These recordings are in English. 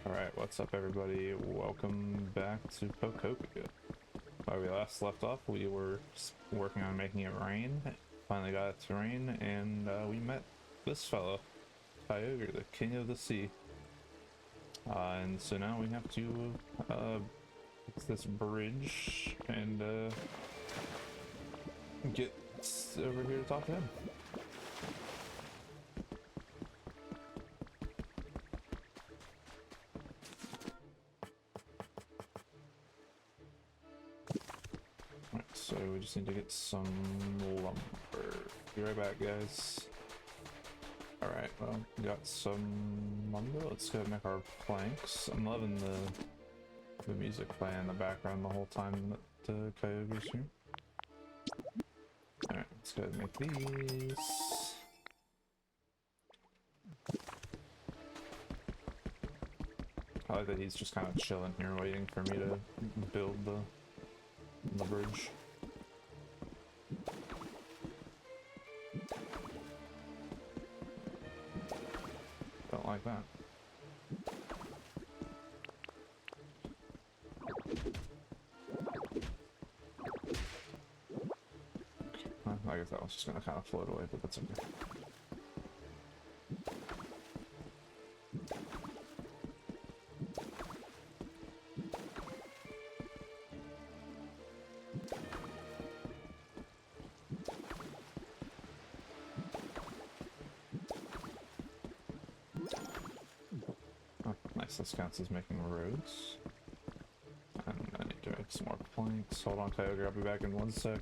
Alright, what's up everybody? Welcome back to Pokopia. Where we last left off, we were working on making it rain. Finally got it to rain, and we met this fellow, Kyogre, the king of the sea. And so now we have to fix this bridge and get over here to talk to him. So we just need to get some lumber. Be right back, guys. Alright, well, we got some lumber. Let's go make our planks. I'm loving the music playing in the background the whole time that Kyogre's here. Alright, let's go make these. I like that he's just kind of chilling here waiting for me to build the bridge. Don't like that. I guess that one's just gonna kind of float away, but that's okay. This counts as making roads. And I need to make some more planks. Hold on, Kyogre, I'll be back in 1 sec.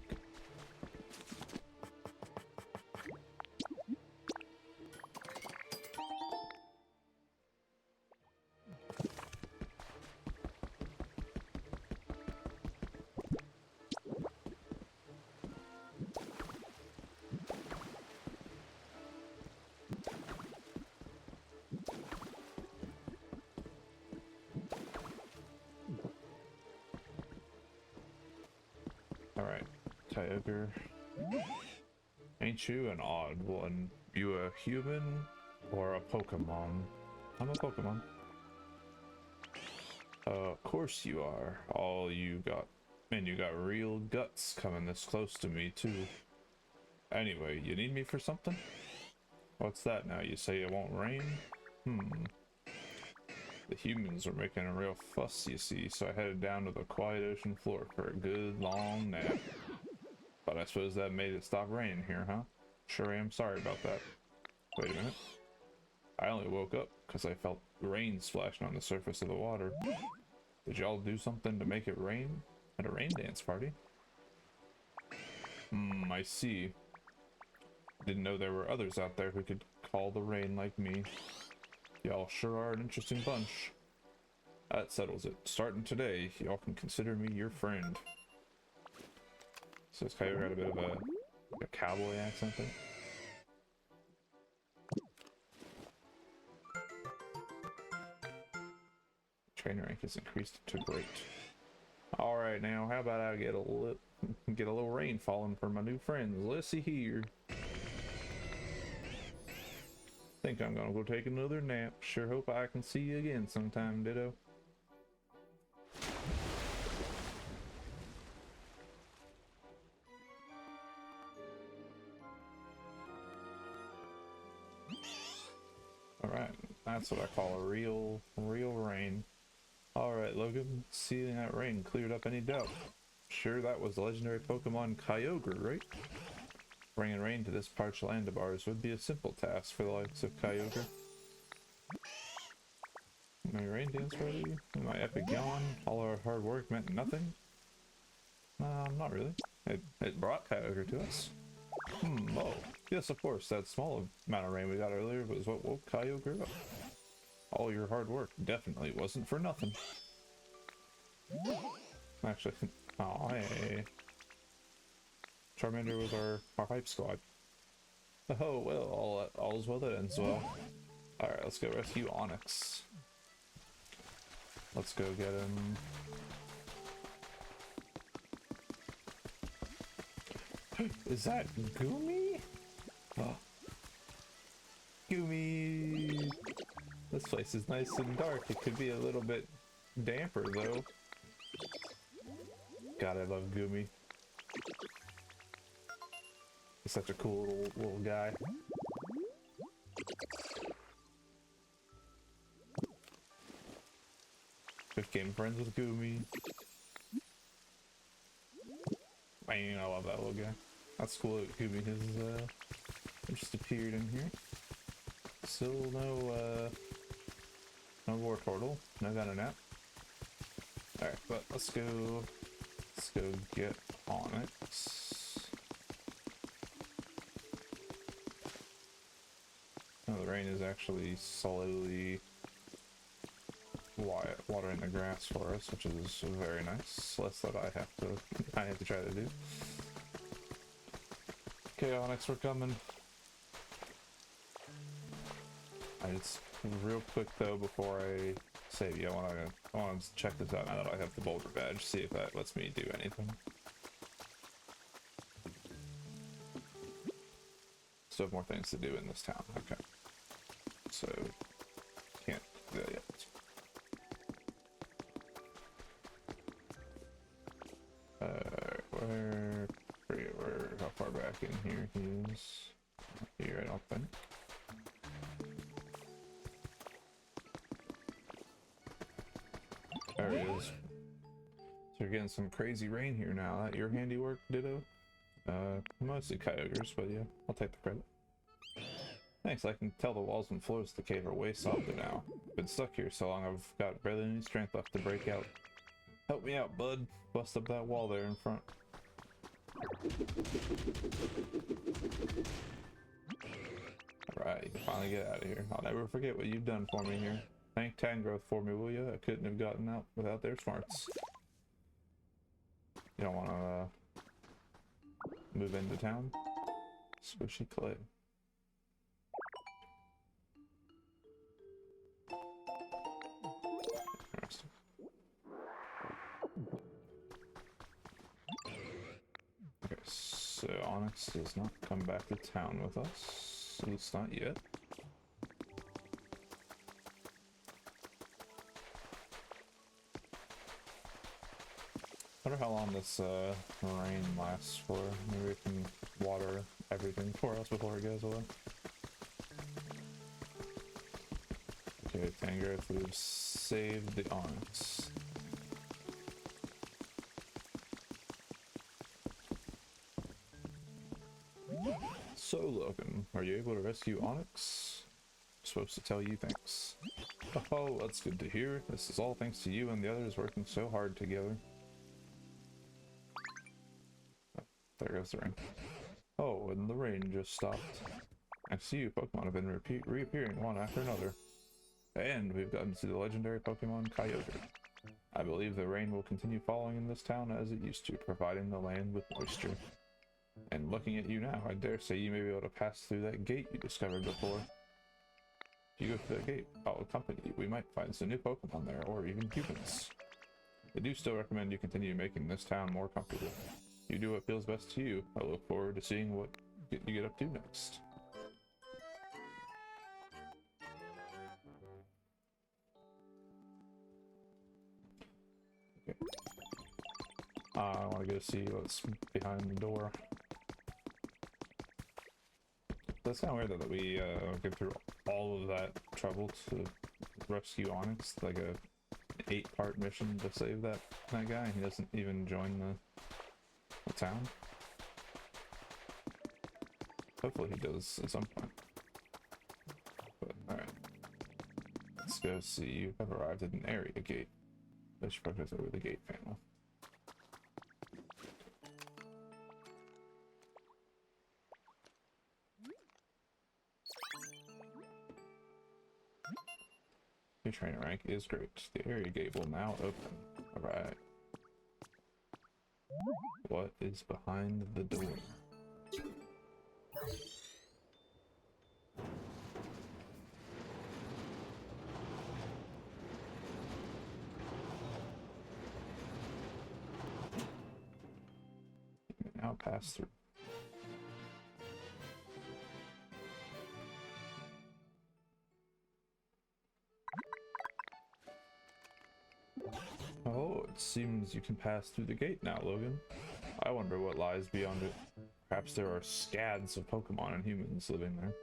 Alright, Kyogre. Ain't you an odd one? You a human or a Pokemon? I'm a Pokemon. Of course you are. All you got. Man, you got real guts coming this close to me too. Anyway, you need me for something? What's that now? You say it won't rain? The humans were making a real fuss, you see, so I headed down to the quiet ocean floor for a good long nap. But I suppose that made it stop raining here, huh? Sure am sorry about that. Wait a minute. I only woke up because I felt rain splashing on the surface of the water. Did y'all do something to make it rain? At a rain dance party? I see. Didn't know there were others out there who could call the rain like me. Y'all sure are an interesting bunch. That settles it. Starting today, y'all can consider me your friend. So this Kyogre got a bit of a cowboy accent there. Trainer rank is increased to great. Alright now, how about I get a little rain falling for my new friends. Let's see here. Think I'm gonna go take another nap. Sure hope I can see you again sometime, Ditto. Alright, that's what I call a real rain. Alright, Logan, seeing that rain cleared up any doubt. Sure, that was the legendary Pokemon Kyogre, right? Bringing rain to this parched land of ours would be a simple task for the likes of Kyogre. My rain dance ready? My epic yawn? All our hard work meant nothing? Not really. It brought Kyogre to us. Oh, yes, of course, that small amount of rain we got earlier was what woke Kyogre up. All your hard work definitely wasn't for nothing. Actually, oh, hey. Charmander was our hype squad. Oh, well, all's well that ends well. Alright, let's go rescue Onyx. Let's go get him. Is that Goomy? Oh. Goomy! This place is nice and dark. It could be a little bit damper though. God, I love Gumi. He's such a cool little guy. Became friends with Gumi. Man, I love that little guy. That's cool that Gumi has just appeared in here. Still no war turtle. No got a nap. Alright, but let's go get Onyx. Oh, the rain is actually slowly watering the grass for us, which is very nice. Less that I have to try to do. Okay, Onyx, we're coming. It's real quick though before I save you. I want to check this out now that I have the boulder badge. See if that lets me do anything. Still have more things to do in this town. Okay. So can't do that yet. Where, how far back in here he is? Here, I don't think. There he is. So you're getting some crazy rain here now. That your handiwork, Ditto? Mostly coyotes, but yeah, I'll take the credit. Thanks, I can tell the walls and floors of the cave are way softer now. Been stuck here so long I've got barely any strength left to break out. Help me out, bud. Bust up that wall there in front. Alright, you can finally get out of here. I'll never forget what you've done for me here. Thank Tangrowth for me, will you? I couldn't have gotten out without their smarts. You don't want to move into town? Squishy clay. Interesting. Okay, so Onyx does not come back to town with us. At least not yet. I wonder how long this rain lasts for. Maybe we can water everything for us before it goes away. Okay, Tangrowth, we've saved the Onyx. So, Logan, are you able to rescue Onyx? I'm supposed to tell you thanks. Oh, that's good to hear. This is all thanks to you and the others working so hard together. There goes the rain. Oh, and the rain just stopped. I see you Pokemon have been reappearing one after another. And we've gotten to the legendary Pokemon Kyogre. I believe the rain will continue falling in this town as it used to, providing the land with moisture. And looking at you now, I dare say you may be able to pass through that gate you discovered before. If you go through that gate, I'll accompany you. We might find some new Pokemon there, or even humans. I do still recommend you continue making this town more comfortable. You do what feels best to you. I look forward to seeing what you get up to next. Okay. I want to go see what's behind the door. That's kind of weird that we go through all of that trouble to rescue Onyx, like a 8-part mission to save that guy, and he doesn't even join the town. Hopefully he does at some point. But alright. Let's go see. You have arrived at an area gate. Let's focus over the gate panel. Your trainer rank is great. The area gate will now open. Alright. What is behind the door? You may now pass through. Oh, it seems you can pass through the gate now, Logan. I wonder what lies beyond it. Perhaps there are scads of Pokemon and humans living there.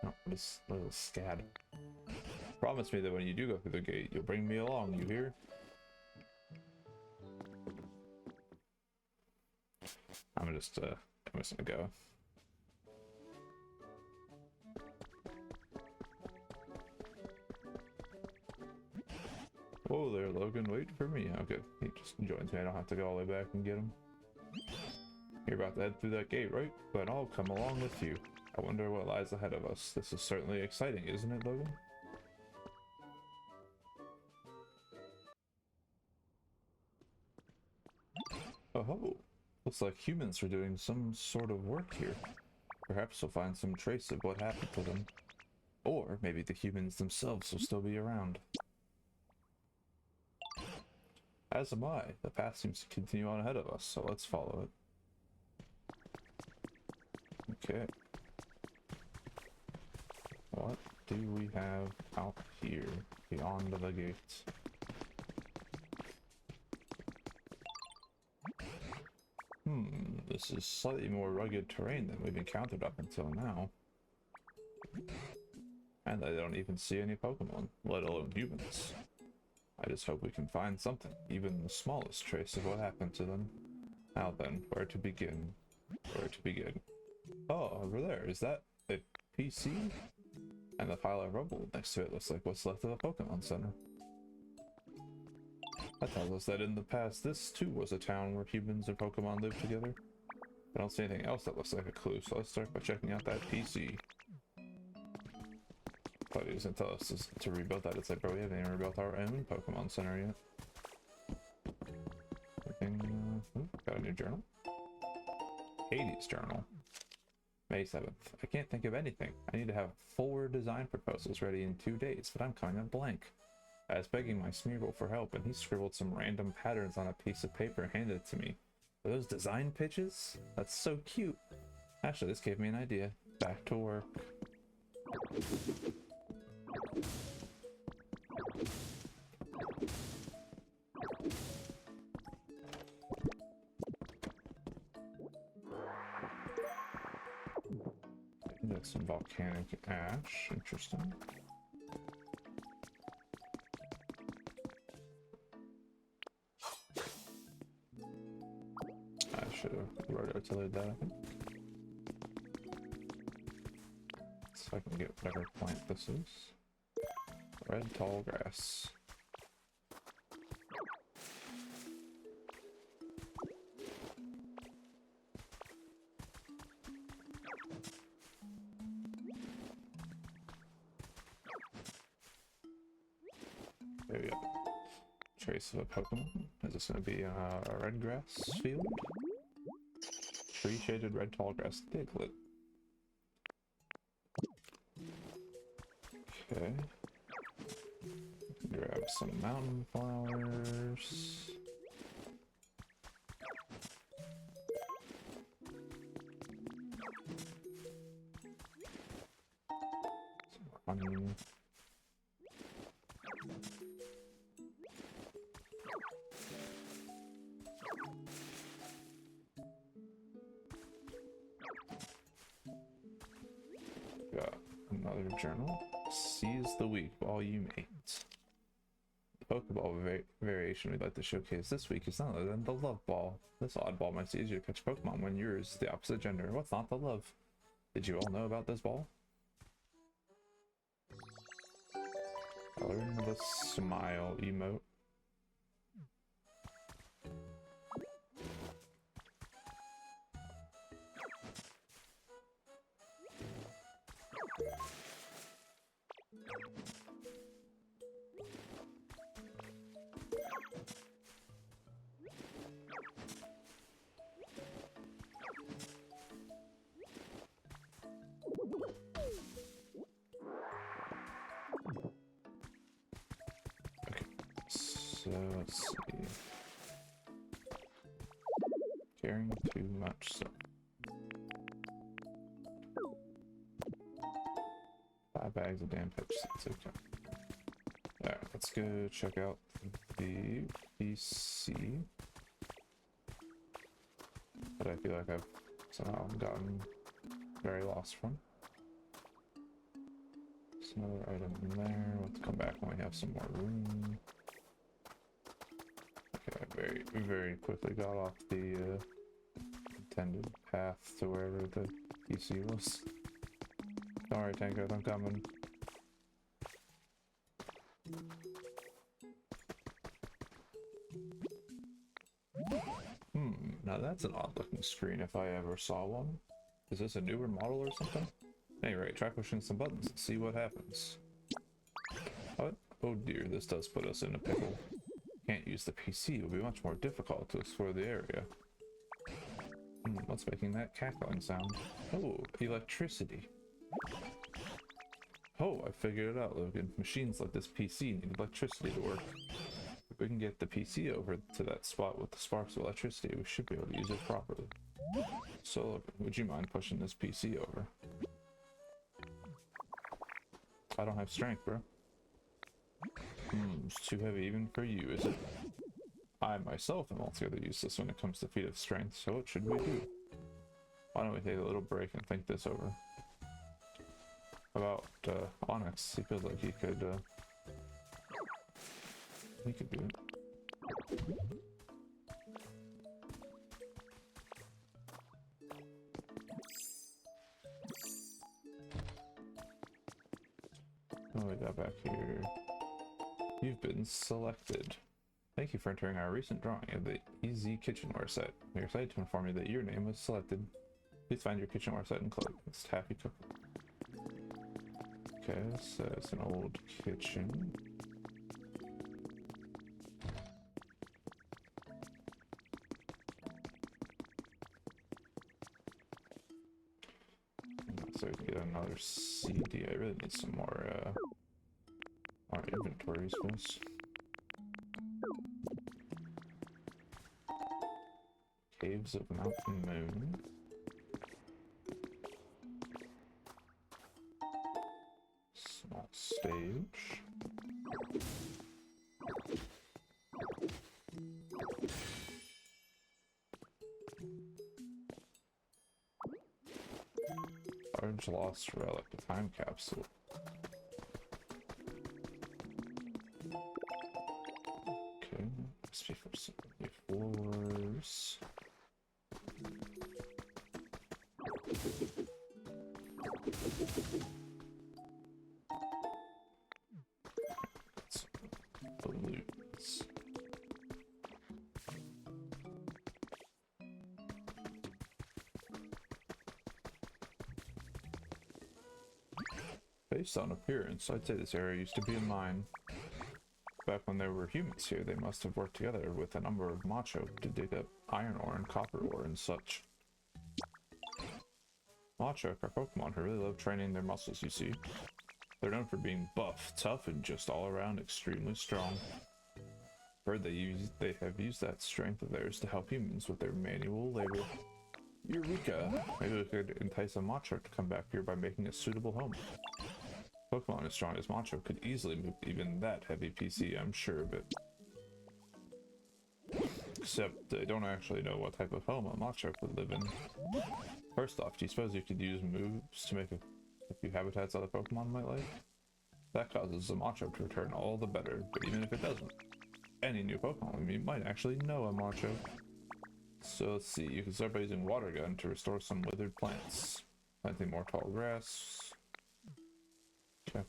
Oh, this little scad. Promise me that when you do go through the gate, you'll bring me along, you hear? I'm just gonna go. Whoa there, Logan, wait for me. Oh, good. He just joins me. I don't have to go all the way back and get him. You're about to head through that gate, right? Then I'll come along with you. I wonder what lies ahead of us. This is certainly exciting, isn't it, Logan? Oh, looks like humans are doing some sort of work here. Perhaps we'll find some trace of what happened to them. Or maybe the humans themselves will still be around. As am I. The path seems to continue on ahead of us, so let's follow it. Okay. What do we have out here beyond the gate? This is slightly more rugged terrain than we've encountered up until now. And I don't even see any Pokemon, let alone humans. I just hope we can find something, even the smallest trace of what happened to them. Now then, where to begin? Where to begin? Oh, over there, is that a PC? And the pile of rubble next to it looks like what's left of the Pokemon Center. That tells us that in the past, this too was a town where humans and Pokemon lived together. I don't see anything else that looks like a clue, so let's start by checking out that PC. Thought he was gonna tell us to rebuild that. It's like, bro, we haven't even rebuilt our own Pokemon Center yet. Everything, got a new journal. Hades journal. May 7th. I can't think of anything. I need to have 4 design proposals ready in 2 days, but I'm coming up blank. I was begging my Smeargle for help, and he scribbled some random patterns on a piece of paper and handed it to me. Are those design pitches? That's so cute. Actually, this gave me an idea. Back to work. That's some volcanic ash. Interesting. I should have rototillated that, I think. So I can get whatever plant this is. Red tall grass. There we go. Trace of a Pokemon. Is this going to be a red grass field? Tree shaded red tall grass Diglett. Okay. Grab some mountain flowers. Some honey. Got another journal. Seize the week while you mate. The Pokeball variation we'd like to showcase this week is none other than the Love Ball. This oddball makes it easier to catch Pokemon when yours is the opposite gender. What's not to love? Did you all know about this ball? Coloring the smile emote. So let's see. Carrying too much stuff. 5 bags of damn pitch seeds. Okay. Alright, let's go check out the PC, but I feel like I've somehow gotten very lost from. There's another item in there. Let's come back when we have some more room. Okay, we very quickly got off the intended path to wherever the PC was. Don't worry, Tango, I'm coming. Now that's an odd looking screen if I ever saw one. Is this a newer model or something? Anyway, try pushing some buttons and see what happens. What? Oh dear, this does put us in a pickle. Can't use the PC, it will be much more difficult to explore the area. What's making that cackling sound? Oh, electricity. Oh, I figured it out, Logan. Machines like this PC need electricity to work. If we can get the PC over to that spot with the sparks of electricity, we should be able to use it properly. So, Logan, would you mind pushing this PC over? I don't have strength, bro. It's too heavy even for you, is it? I myself am altogether useless when it comes to feat of strength, so what should we do? Why don't we take a little break and think this over? About Onyx, he feels like he could do it. What we got back here? You've been selected. Thank you for entering our recent drawing of the Easy Kitchenware set. We are excited to inform you that your name was selected. Please find your kitchenware set and click. It's Taffy Cook. Okay, so it's an old kitchen. So we can get another CD. I really need some more inventory space. Caves of Mountain Moon. Small stage. Large lost relic, a time capsule. Okay, must be for some new floors. Balloons. Based on appearance, I'd say this area used to be a mine. Back when there were humans here, they must have worked together with a number of macho to dig up iron ore and copper ore and such. Macho are Pokemon who really love training their muscles, you see. They're known for being buff, tough, and just all around extremely strong. Heard they have used that strength of theirs to help humans with their manual labor. Eureka! Maybe we could entice a Macho to come back here by making a suitable home. Pokemon as strong as Macho could easily move even that heavy PC, I'm sure of it. Except they don't actually know what type of home a Macho could live in. First off, do you suppose you could use moves to make a few habitats other Pokemon might like? That causes the Macho to return all the better, but even if it doesn't, any new Pokemon we might actually know a Macho. So let's see, you can start by using Water Gun to restore some withered plants. Planting more tall grass. Okay.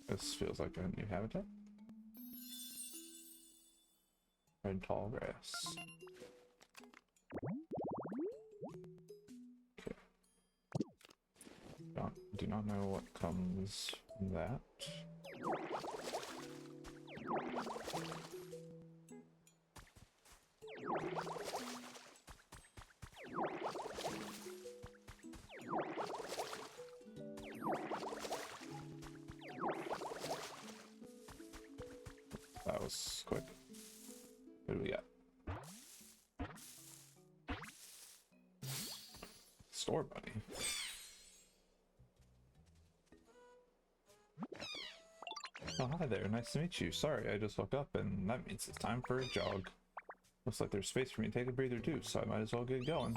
This feels like a new habitat. Red tall grass. Okay. Do not know what comes from that. That was quick. What do we got? Store bunny. Oh, hi there. Nice to meet you. Sorry, I just woke up and that means it's time for a jog. Looks like there's space for me to take a breather too, so I might as well get going.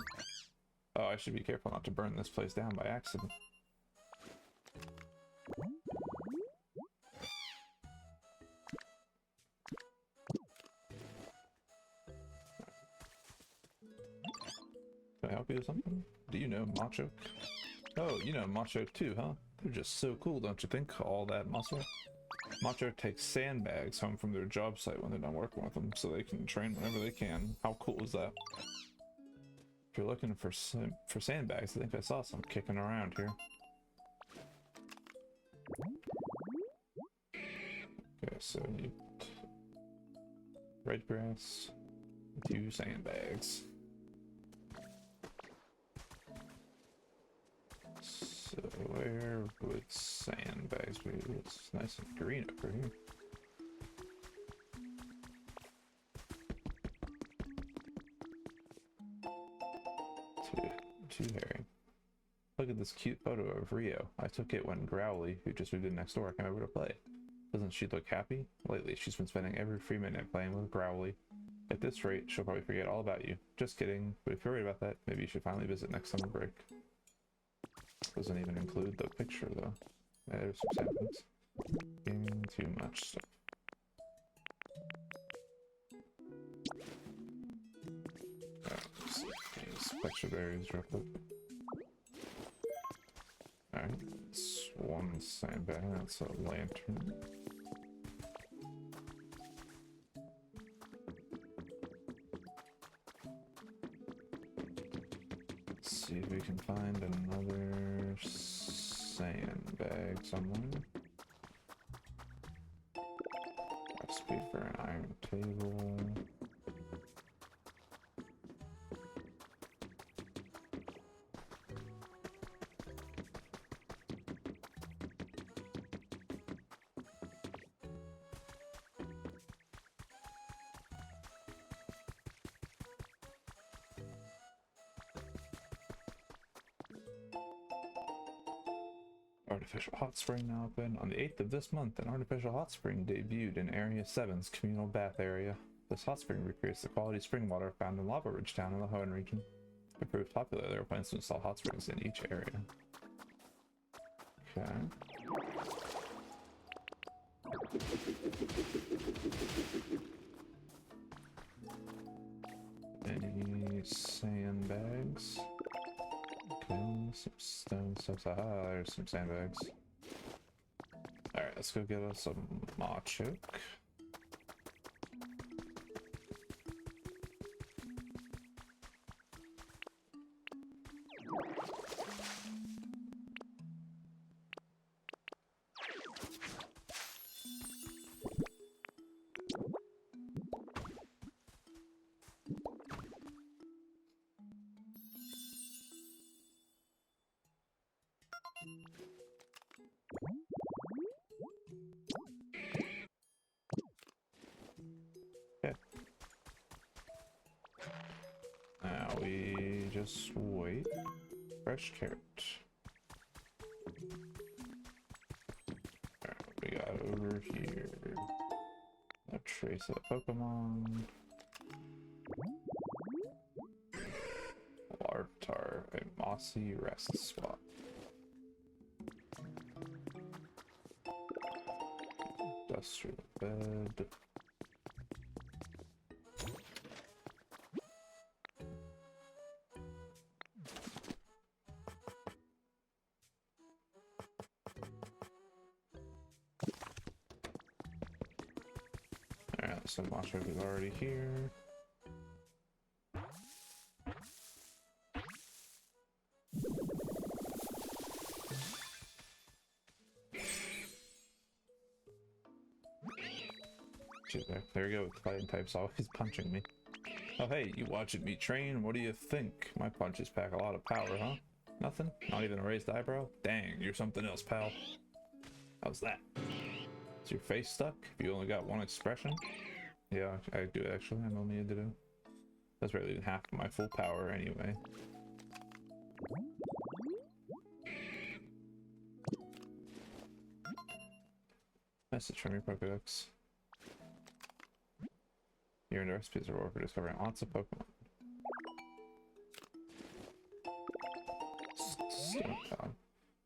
Oh, I should be careful not to burn this place down by accident. Can I help you with something? Do you know Macho? Oh, you know Macho too, huh? They're just so cool, don't you think? All that muscle. Macho takes sandbags home from their job site when they're done working with them, so they can train whenever they can. How cool is that? If you're looking for sandbags, I think I saw some kicking around here. Okay, so you need red grass, 2 sandbags. So where would sandbags be? It's nice and green over here. Too hairy. Look at this cute photo of Rio. I took it when Growly, who just moved in next door, came over to play. Doesn't she look happy? Lately, she's been spending every free minute playing with Growly. At this rate, she'll probably forget all about you. Just kidding, but if you're worried about that, maybe you should finally visit next summer break. Doesn't even include the picture, though. There's some samples. Getting too much stuff. Let's see these picture berries real quick. Alright, it's 1 sandbag, that's a lantern. Let's see if we can find another sandbag somewhere. Recipe for an iron table. Artificial hot spring now open. On the 8th of this month, an artificial hot spring debuted in Area 7's communal bath area. This hot spring recreates the quality spring water found in Lava Ridge Town in the Hoenn region. It proved popular, there were plans to install hot springs in each area. Okay. Any sandbags? Okay, some stone stuff. Ah, there's some sandbags. Alright, let's go get us some Machoke. Okay. Now we just wait. Fresh carrot. Alright, what we got over here? A trace of Pokemon. Larvitar, a mossy rest spot. Industrial bed. Alright, so Machoke is already here. There we go, with fighting types always punching me. Oh hey, you watching me train? What do you think? My punches pack a lot of power, huh? Nothing? Not even a raised eyebrow? Dang, you're something else, pal. How's that? As Is your face stuck? If you only got one expression? Yeah, I do actually. I'm only a Ditto. That's barely even half of my full power anyway. Message from your Pokedex. You're in the recipes reward for discovering lots of Pokemon. Stone Town.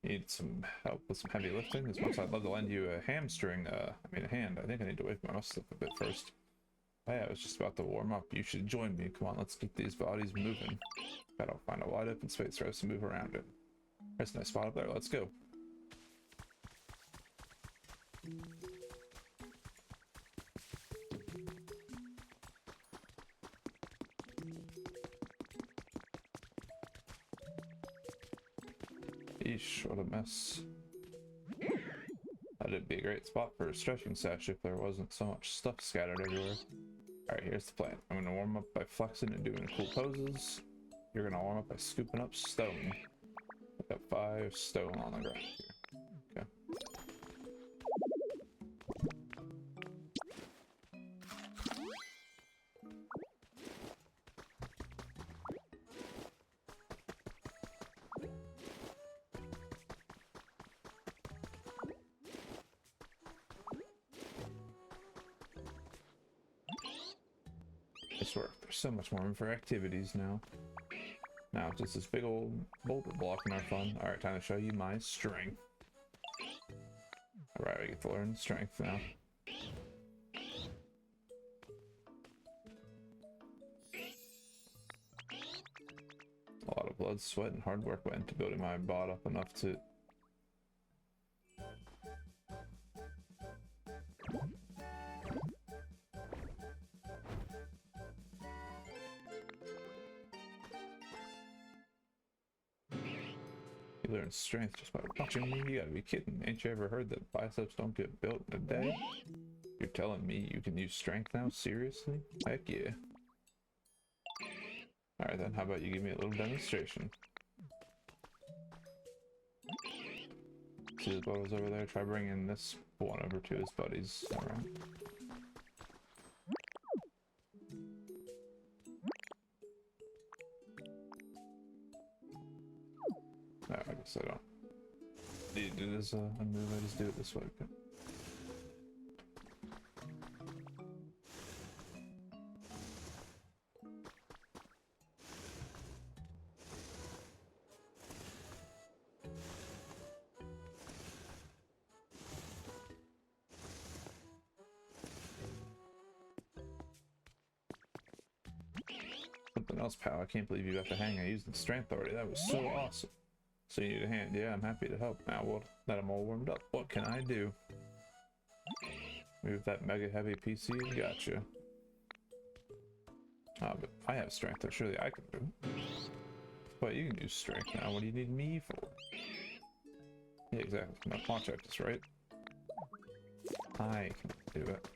You need some help with some heavy lifting? As much as I'd love to lend you a hamstring, a hand, I think I need to wake my muscle up a bit first. Oh yeah, I was just about to warm up. You should join me. Come on, let's keep these bodies moving. Gotta find a wide open space for us to move around it. There's a nice spot up there. Let's go. Eesh, what a mess. That'd be a great spot for a stretching sesh if there wasn't so much stuff scattered everywhere. Alright, here's the plan. I'm gonna warm up by flexing and doing cool poses. You're gonna warm up by scooping up stone. I've got 5 stone on the ground here. Okay. Nice work. There's so much more room for activities now. Now, just this big old boulder blocking our fun. Alright, time to show you my strength. Alright, we get to learn strength now. A lot of blood, sweat, and hard work went into building my bot up enough to... You learn strength just by watching me? You gotta be kidding. Ain't you ever heard that biceps don't get built in a day? You're telling me you can use strength now? Seriously? Heck yeah. Alright then, how about you give me a little demonstration? See those bottles over there? Try bringing this one over to his buddies. Alright. No, I guess I don't need to do this a move, I just do it this way. Okay. Something else, pal. I can't believe you got the hang of using strength already. That was so awesome. So you need a hand? Yeah, I'm happy to help. Now, well, that I'm all warmed up, what can I do? Move that mega heavy PC and gotcha. Ah, but I have strength, so surely I can do it. But you can use strength now. What do you need me for? Yeah, exactly. Now, pawn check this, right? I can do it.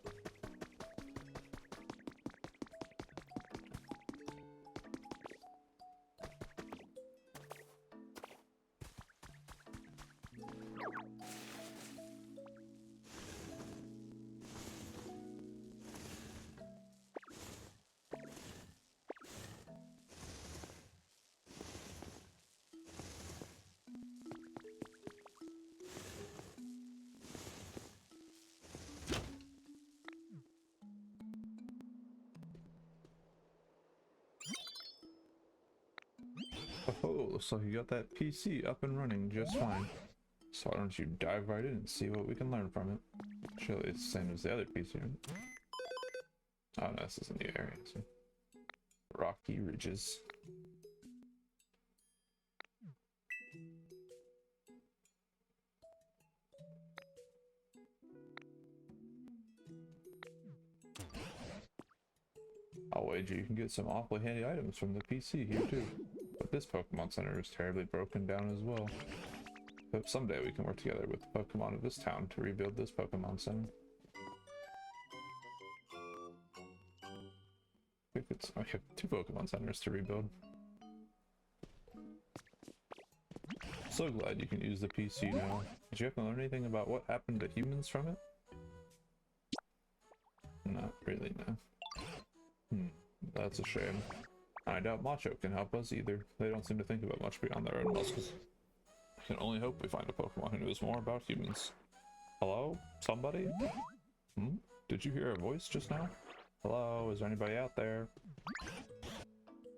Oh, looks like you got that PC up and running just fine. So why don't you dive right in and see what we can learn from it? Surely it's the same as the other PC. Oh no, this is a new area. So. Rocky ridges. I'll wager you can get some awfully handy items from the PC here too. But this Pokemon Center is terribly broken down as well. Hope someday we can work together with the Pokemon of this town to rebuild this Pokemon Center. We have 2 Pokemon Centers to rebuild. So glad you can use the PC now. Did you happen to learn anything about what happened to humans from it? Not really, no. That's a shame. I doubt Macho can help us either. They don't seem to think about much beyond their own muscles. I can only hope we find a Pokemon who knows more about humans. Hello? Somebody? Did you hear a voice just now? Hello? Is there anybody out there?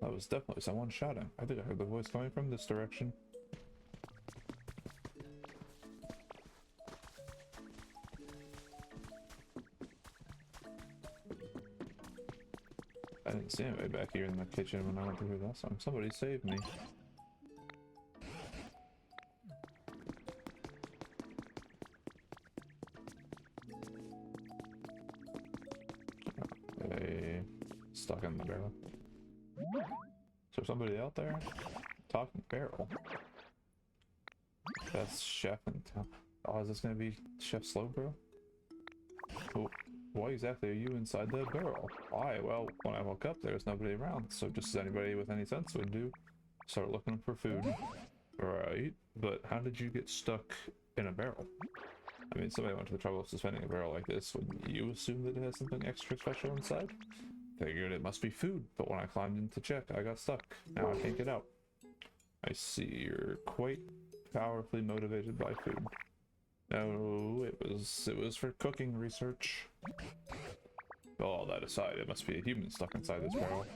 That was definitely someone shouting. I think I heard the voice coming from this direction. I didn't see anybody back here in the kitchen when I went through here last time. Somebody saved me. Okay. Stuck in the barrel. Is there somebody out there? Talking barrel. That's Chef in town. Oh, is this gonna be Chef Slowbro? Oh. Why exactly are you inside the barrel? Why? Well, when I woke up, there was nobody around, so just as anybody with any sense would do, start looking for food. Right, but how did you get stuck in a barrel? I mean, somebody went to the trouble of suspending a barrel like this. Wouldn't you assume that it has something extra special inside? Figured it must be food, but when I climbed in to check, I got stuck. Now I can't get out. I see you're quite powerfully motivated by food. No, it was for cooking research. Well, all that aside, it must be a human stuck inside this barrel.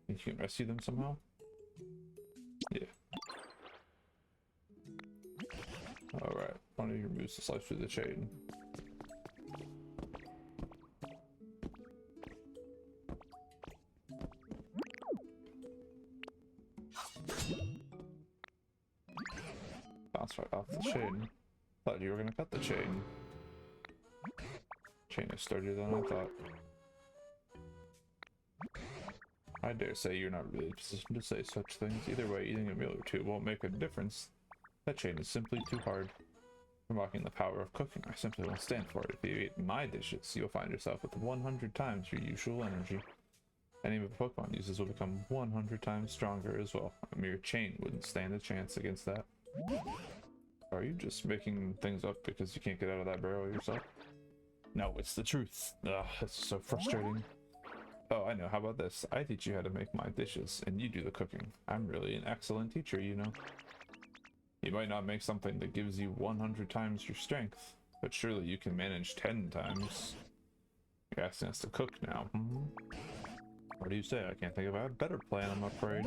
Think you can rescue them somehow? Yeah. Alright, why don't you remove the slice through the chain? Bounce right off the chain. Thought you were gonna cut the chain. Chain is sturdier than I thought. I dare say you're not really in a position to say such things. Either way, eating a meal or two won't make a difference. That chain is simply too hard. For mocking the power of cooking, I simply won't stand for it. If you eat my dishes, you'll find yourself with 100 times your usual energy. Any of the Pokemon uses will become 100 times stronger as well. A mere chain wouldn't stand a chance against that. Are you just making things up because you can't get out of that barrel yourself? No, it's the truth. Ugh, it's so frustrating. Oh, I know. How about this? I teach you how to make my dishes, and you do the cooking. I'm really an excellent teacher, you know. You might not make something that gives you 100 times your strength, but surely you can manage 10 times. You're asking us to cook now, What do you say? I can't think of a better plan, I'm afraid.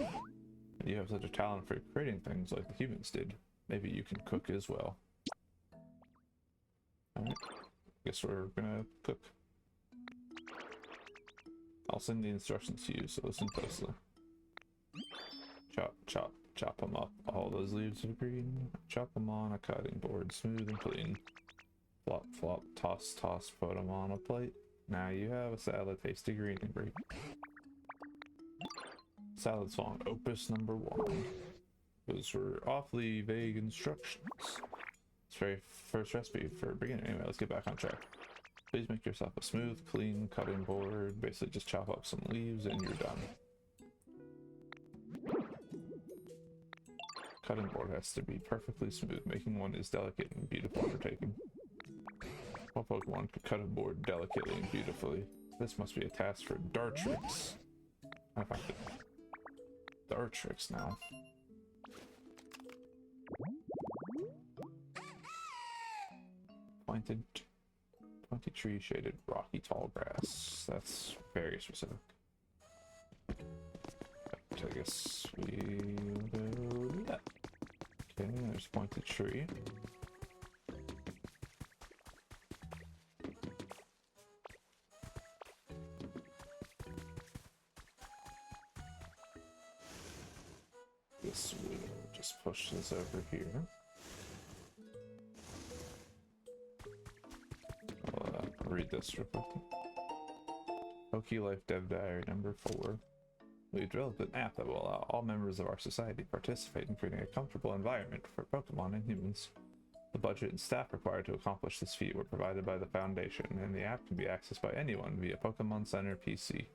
You have such a talent for creating things like the humans did. Maybe you can cook as well. Alright, guess we're gonna cook. I'll send the instructions to you, so listen closely. Chop, chop, chop them up. All those leaves are green. Chop them on a cutting board, smooth and clean. Flop, flop, toss, toss, put them on a plate. Now you have a salad tasty green and great. Salad song, opus number 1. Those were awfully vague instructions. It's very first recipe for a beginner. Anyway, let's get back on track. Please make yourself a smooth, clean cutting board. Basically just chop up some leaves and you're done. Cutting board has to be perfectly smooth. Making one is delicate and beautiful undertaking. What Pokemon could cut a board delicately and beautifully? This must be a task for Dartrix. I find it. Dartrix now. Pointed 20 tree shaded rocky tall grass. That's very specific. I guess we'll go do that. Okay, there's pointed tree. Guess we'll just push this over here. Read this real quick. PokeLife Dev Diary number 4. We've developed an app that will allow all members of our society to participate in creating a comfortable environment for Pokemon and humans. The budget and staff required to accomplish this feat were provided by the Foundation, and the app can be accessed by anyone via Pokemon Center PC.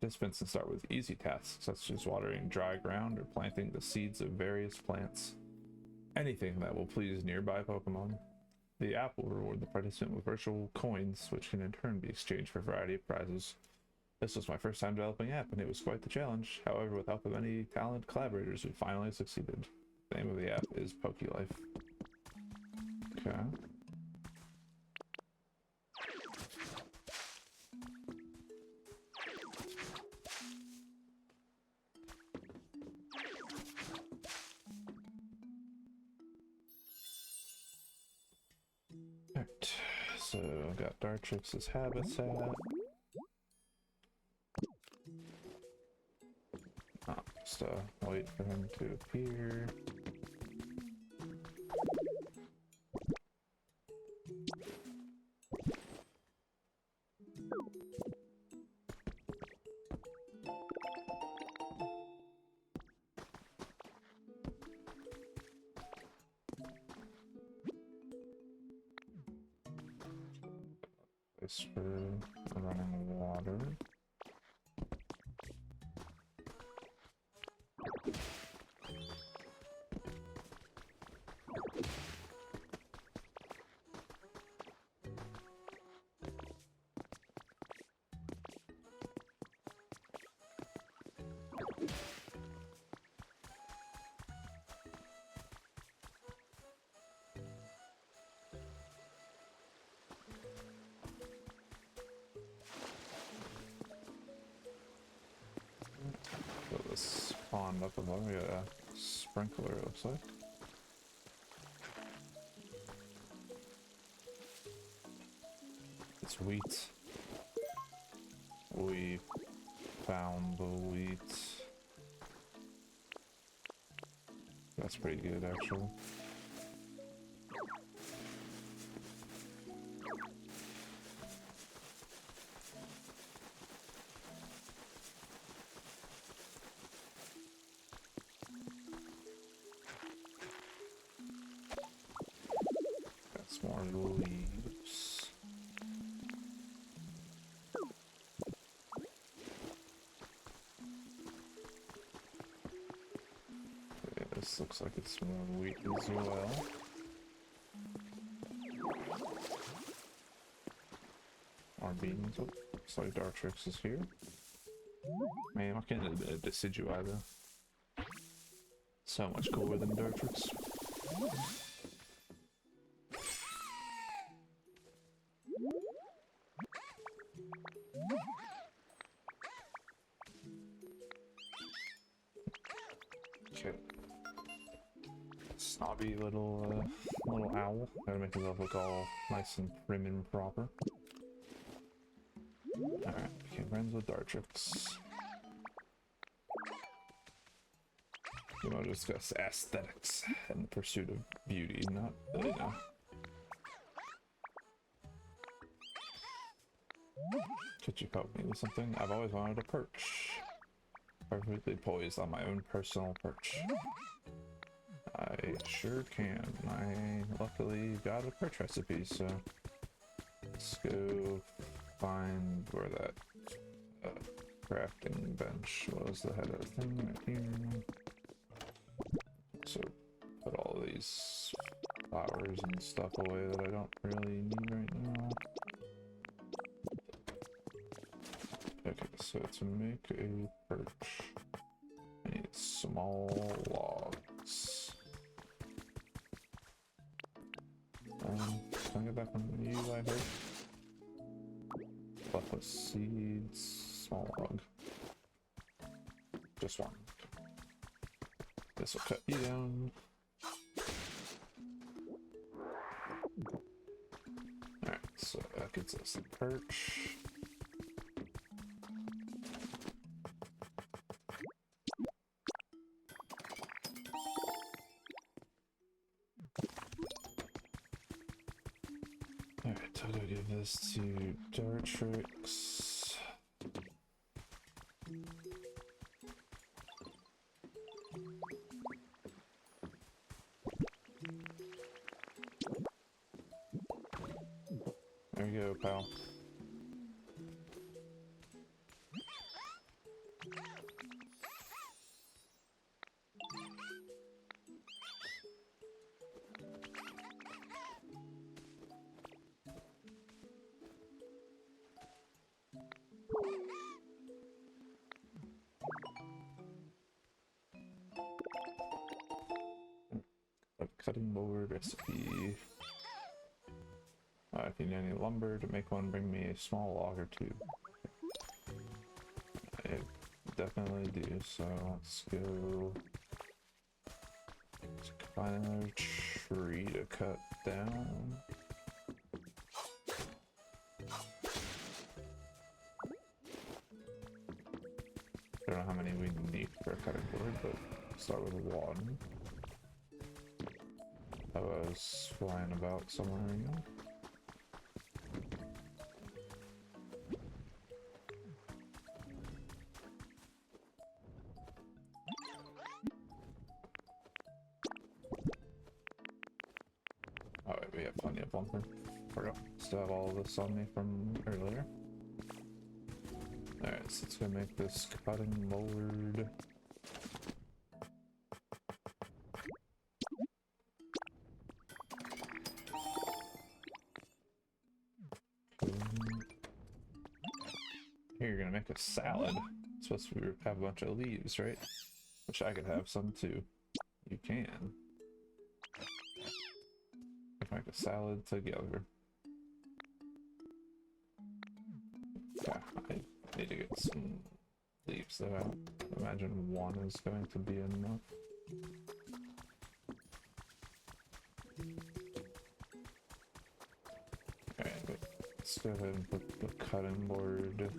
Participants can start with easy tasks such as watering dry ground or planting the seeds of various plants. Anything that will please nearby Pokemon. The app will reward the participant with virtual coins, which can in turn be exchanged for a variety of prizes. This was my first time developing an app, and it was quite the challenge. However, with the help of many talented collaborators, we finally succeeded. The name of the app is PokeLife. Okay. Alright, so got Dartrix's habitat. Just wait for him to appear. Place for running water. Fill this pond up above. We got a sprinkler, it looks like. It's wheat. We found the wheat. That's pretty good, actually. That's more leaves. Yeah, this looks like it's more wheat as well. More beans. Oh, looks like Dartrix is here. Man, I can't admit a Decidui though. So much cooler than Dartrix. Okay. Snobby little owl. Gotta make himself look all nice and prim and proper. Alright, became friends with Dartrix. You know, discuss aesthetics and the pursuit of beauty, not really, no. Could you help me with something? I've always wanted a perch. Perfectly poised on my own personal perch. I sure can. I luckily got a perch recipe, so let's go find where that crafting bench was. The head of the thing right here. So put all these flowers and stuff away that I don't really need right now. Okay, so to make a perch, I need small logs. Can I get that from you, I heard? Fluff with seeds, small log. Just one. This will cut you down. Alright, so that gets us a perch. Alright, I'll go give this to Dartrix. There you go, pal. cutting board recipe. If you need any lumber to make one, bring me a small log or two. I definitely do, so let's go. Let's find another tree to cut down. I don't know how many we need for a cutting board, but start with one. I was flying about somewhere, you know? Oh wait, we have plenty of lumber. Forgot. Still have all this on me from earlier. Alright, so let's go make this cutting board. Here, you're gonna make a salad. It's supposed to have a bunch of leaves, right? Wish I could have some too. You can. Make a salad together. Yeah, I need to get some leaves though. I imagine one is going to be enough. Alright, let's go ahead and put the cutting board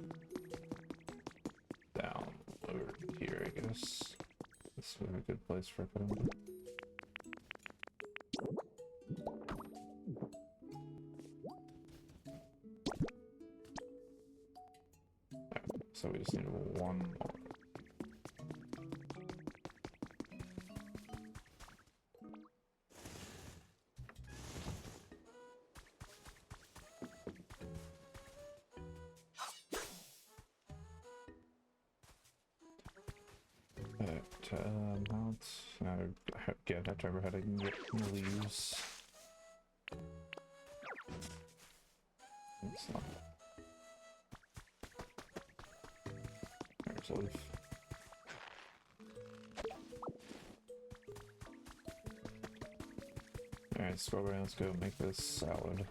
down over here, I guess. This would be a good place for a cutting board. So we just need one more. Again, I have to remember how to get leaves. It's not. There's a leaf. Alright, let's go over and let's go make this salad.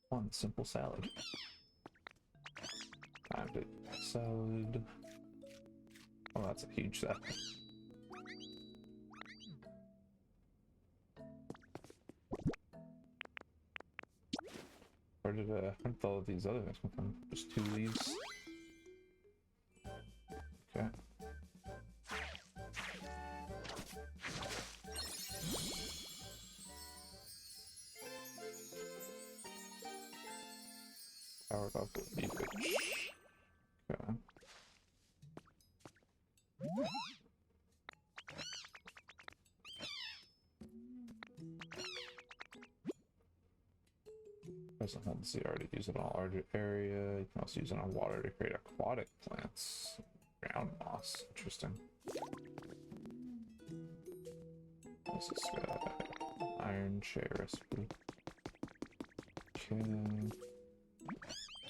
One simple salad. Time to salad. Oh, that's a huge salad. Where did all of these other things come from? Just 2 leaves. Okay. Powered up with leafage. Okay. Doesn't have to see already use it on a larger area. You can also use it on water to create aquatic plants. Ground moss. Interesting. This is iron share recipe. Okay.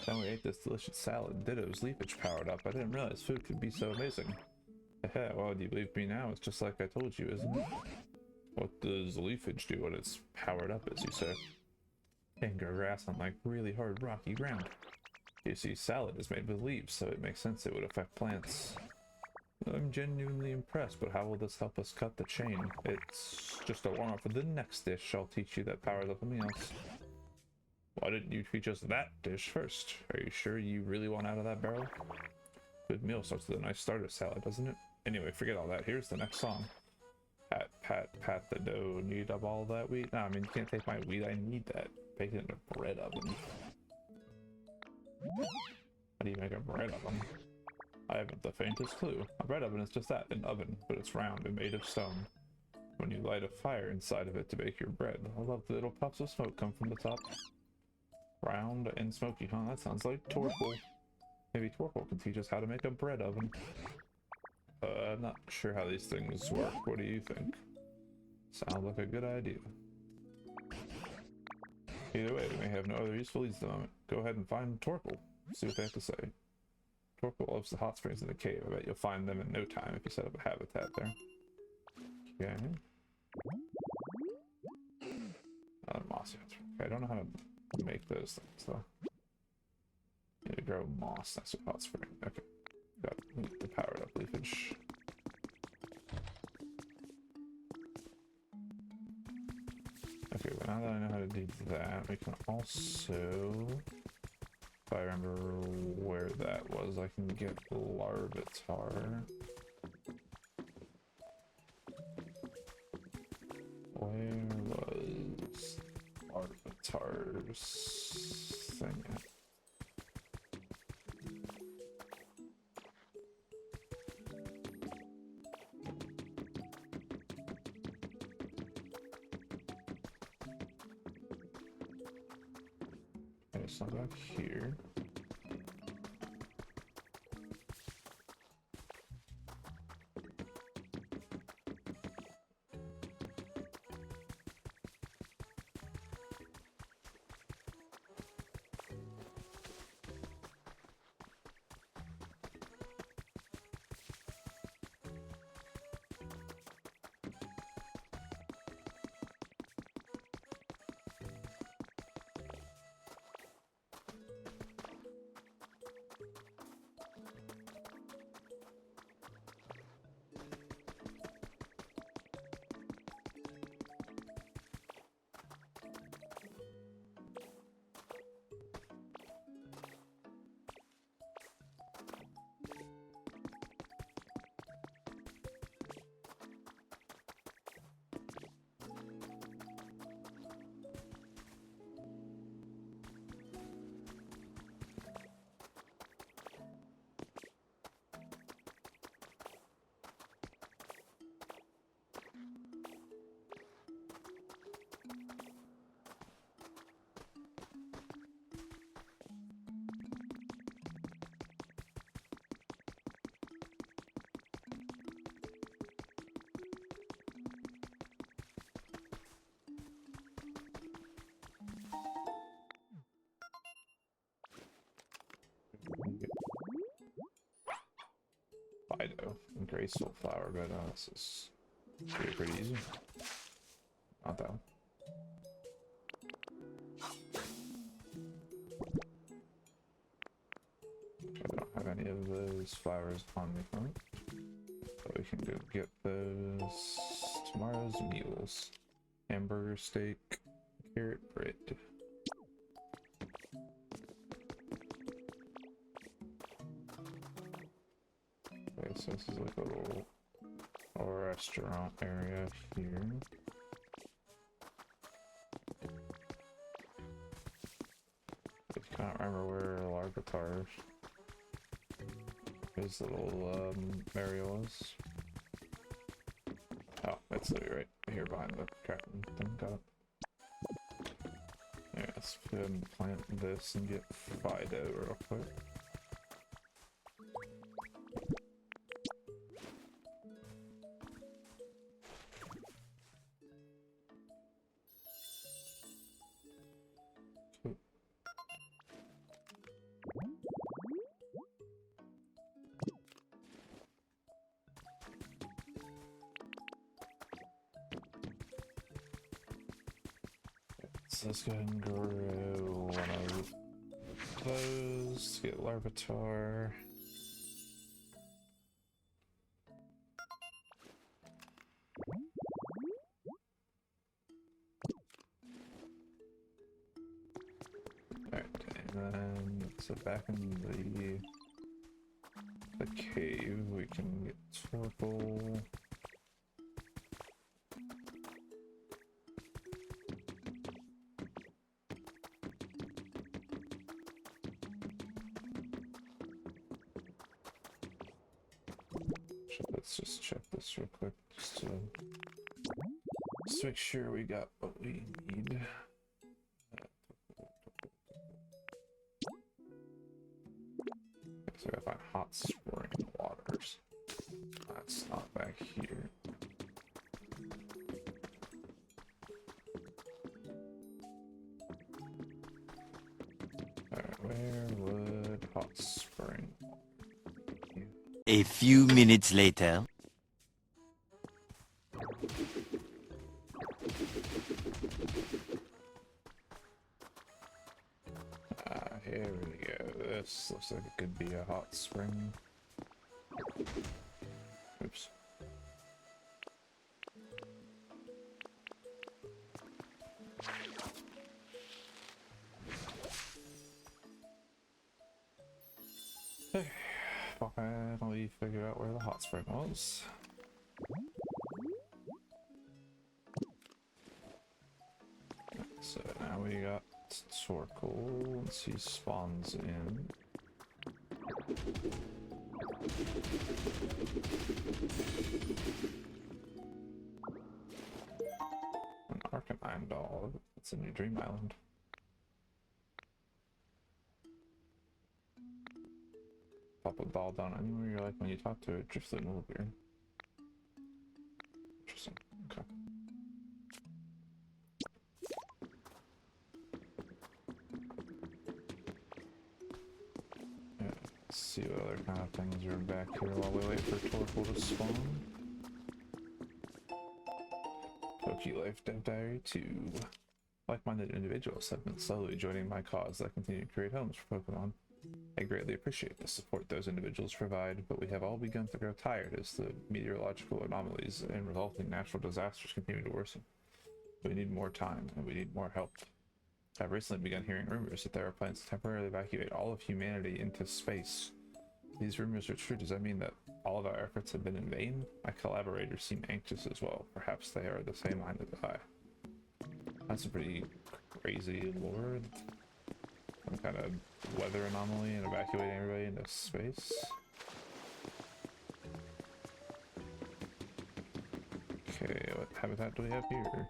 Then we ate this delicious salad. Ditto's leafage powered up. I didn't realize food could be so amazing. Well, do you believe me now? It's just like I told you, isn't it? What does leafage do when it's powered up, as you say? Can't grow grass on like really hard rocky ground. You see, salad is made with leaves, so it makes sense it would affect plants. I'm genuinely impressed, but how will this help us cut the chain? It's just a warm-up for the next dish I'll teach you that powers up something else. Why didn't you teach us that dish first? Are you sure you really want out of that barrel? Good meal starts with a nice starter salad, doesn't it? Anyway, forget all that. Here's the next song. Pat, pat, pat the dough. Need up all that wheat? No, I mean, you can't take my wheat. I need that. Bake it in a bread oven. How do you make a bread oven? I haven't the faintest clue. A bread oven is just that, an oven, but it's round and made of stone. When you light a fire inside of it to bake your bread, I love the little puffs of smoke come from the top. Round and smoky, huh? That sounds like Torpal. Maybe Torpal can teach us how to make a bread oven. I'm not sure how these things work. What do you think? Sounds like a good idea. Either way, we may have no other useful leads at the moment. Go ahead and find Torkel. See what they have to say. Torkel loves the hot springs in the cave. I bet you'll find them in no time if you set up a habitat there. Okay. Another mossy hot spring. Okay, I don't know how to make those things though. Need to grow moss next to hot spring. Okay. Got the powered up leafage. Okay, well now that I know how to do that, we can also, if I remember where that was, I can get Larvitar. Where was Larvitar's thing at? Okay, it's not back here. Ditto and graceful flower, but this is pretty easy. Not that one. I don't have any of those flowers on me, huh? But we can go get those tomorrow's meals. Hamburger steak, carrot bread. Okay, so this is like a little restaurant area here. I can't remember where Larvitar his little area was. Oh, that's literally right here behind the crafting thing. Got it. Yeah, let's go ahead and plant this and get Fido real quick. So let's go ahead and grow one of those to get Larvitar. Alright, and then so back in the cave we can get Torkel. Let's just check this real quick, just to make sure we got what we need. So I gotta find hot spring waters. That's not back here. spring. A few minutes later. Here we go. This looks like it could be a hot spring. Oops. Okay. Finally figured out where the hot spring was. So now we got Torkoal once he spawns in. An Arcanine dog. It's a new Dream Island. Pop a doll down anywhere you like when you talk to it. Drifts in over here. Interesting. Okay. Let's see what other kind of things are back here while we wait for Torkoal to spawn. Life Dev Diary 2. Like-minded individuals have been slowly joining my cause that continue to create homes for Pokemon. I greatly appreciate the support those individuals provide, but we have all begun to grow tired as the meteorological anomalies and resulting natural disasters continue to worsen. We need more time, and we need more help. I've recently begun hearing rumors that there are plans to temporarily evacuate all of humanity into space. If these rumors are true, does that mean that all of our efforts have been in vain? My collaborators seem anxious as well. Perhaps they are the same mind as I. That's a pretty crazy lore. Some kind of weather anomaly and evacuating everybody into space. Okay, what habitat do we have here?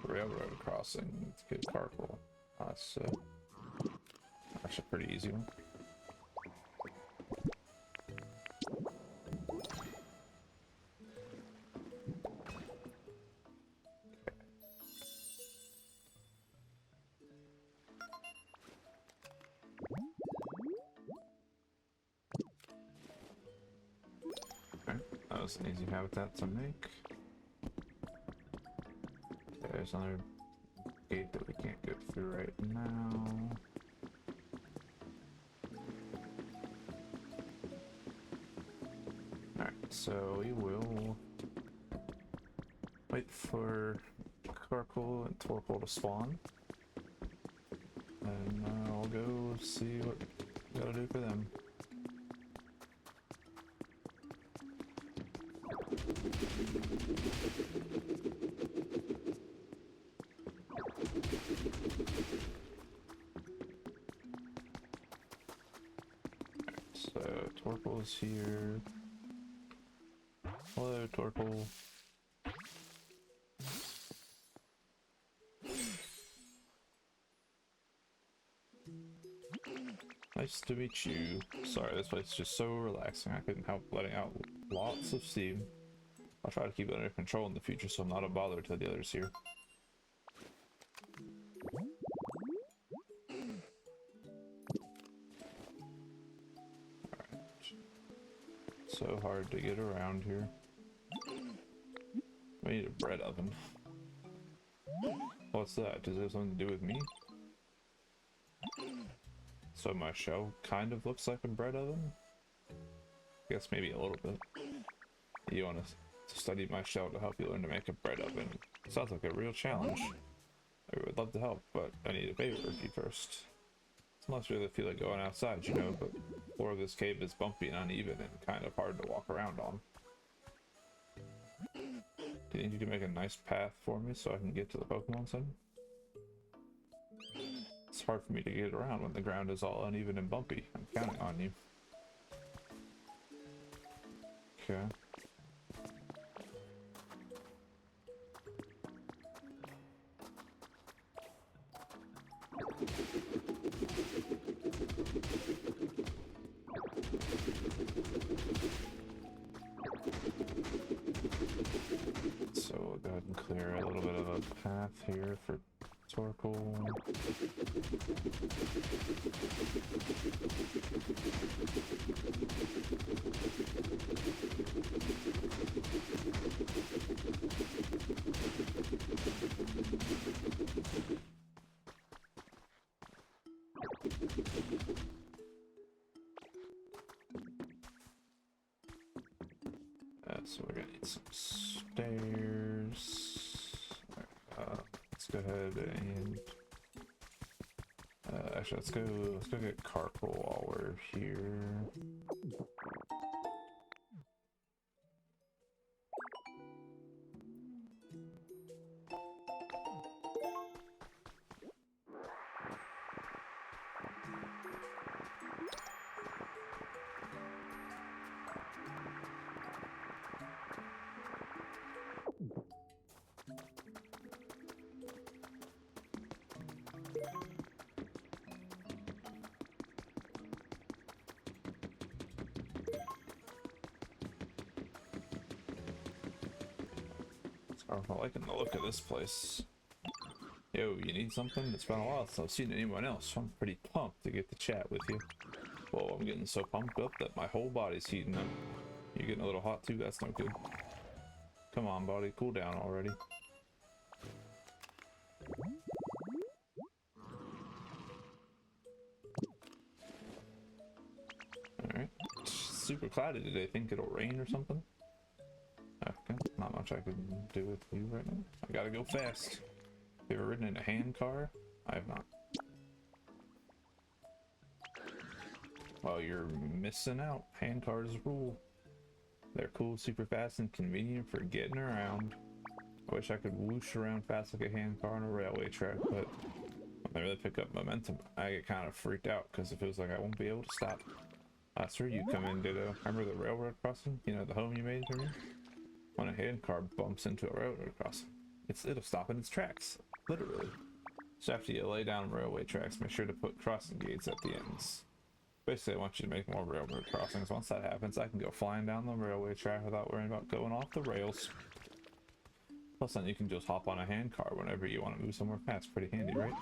Railroad crossing. Let's get Carpool. That's a pretty easy one. Okay, that was an easy habitat to make. There's another gate that we can't go through right now. Alright, so we will wait for Carpool and Torkoal to spawn. And I'll go see what we gotta do for them. So Torkoal's here. Hello, Torkoal. Nice to meet you. Sorry, this place is just so relaxing. I couldn't help letting out lots of steam. I'll try to keep it under control in the future so I'm not a bother to the others here. So hard to get around here. We need a bread oven. What's that? Does it have something to do with me? So my shell kind of looks like a bread oven? I guess maybe a little bit. You want to study my shell to help you learn to make a bread oven. Sounds like a real challenge. I would love to help, but I need a favor of you first. It's not really feel like going outside, you know, but the floor of this cave is bumpy and uneven and kind of hard to walk around on. Do you think you can make a nice path for me so I can get to the Pokemon Center? It's hard for me to get around when the ground is all uneven and bumpy. I'm counting on you. Okay. So we'll go ahead and clear a little bit of a path here for circle. So we're gonna need some stairs. Let's go ahead and actually let's go get carpool while we're here. I'm liking the look of this place. Yo, you need something? It's been a while since I've seen anyone else, so I'm pretty pumped to get to chat with you. Whoa, I'm getting so pumped up that my whole body's heating up. You're getting a little hot too? That's no good. Come on, buddy, cool down already. Alright. Super cloudy today. Think it'll rain or something? Okay, not much I can do with you right now. I gotta go fast. Have you ever ridden in a hand car? I have not. Well, you're missing out. Hand cars rule. They're cool, super fast, and convenient for getting around. I wish I could whoosh around fast like a hand car on a railway track, but when they really pick up momentum, I get kind of freaked out because it feels like I won't be able to stop. That's where you come in, Ditto. Remember the railroad crossing? You know, the home you made for me? When a hand car bumps into a railroad crossing, it'll stop in its tracks, literally. So after you lay down railway tracks, make sure to put crossing gates at the ends. Basically, I want you to make more railroad crossings. Once that happens, I can go flying down the railway track without worrying about going off the rails. Plus, then you can just hop on a hand car whenever you want to move somewhere fast. Pretty handy, right?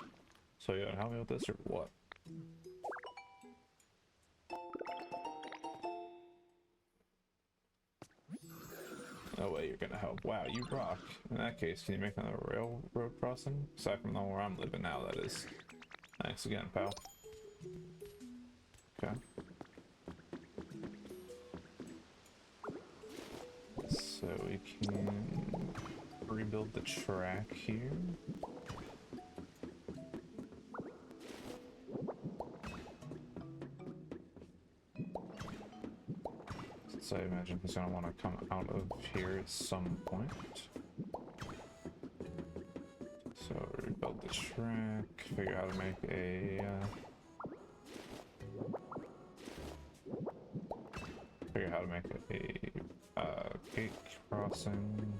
So you gonna help me with this or what? No way you're gonna help. Wow, you rock. In that case, can you make another railroad crossing? Aside from the one where I'm living now, that is. Thanks again, pal. Okay. So we can rebuild the track here. So I imagine he's gonna want to come out of here at some point. So rebuild the track, figure out how to make a gate crossing.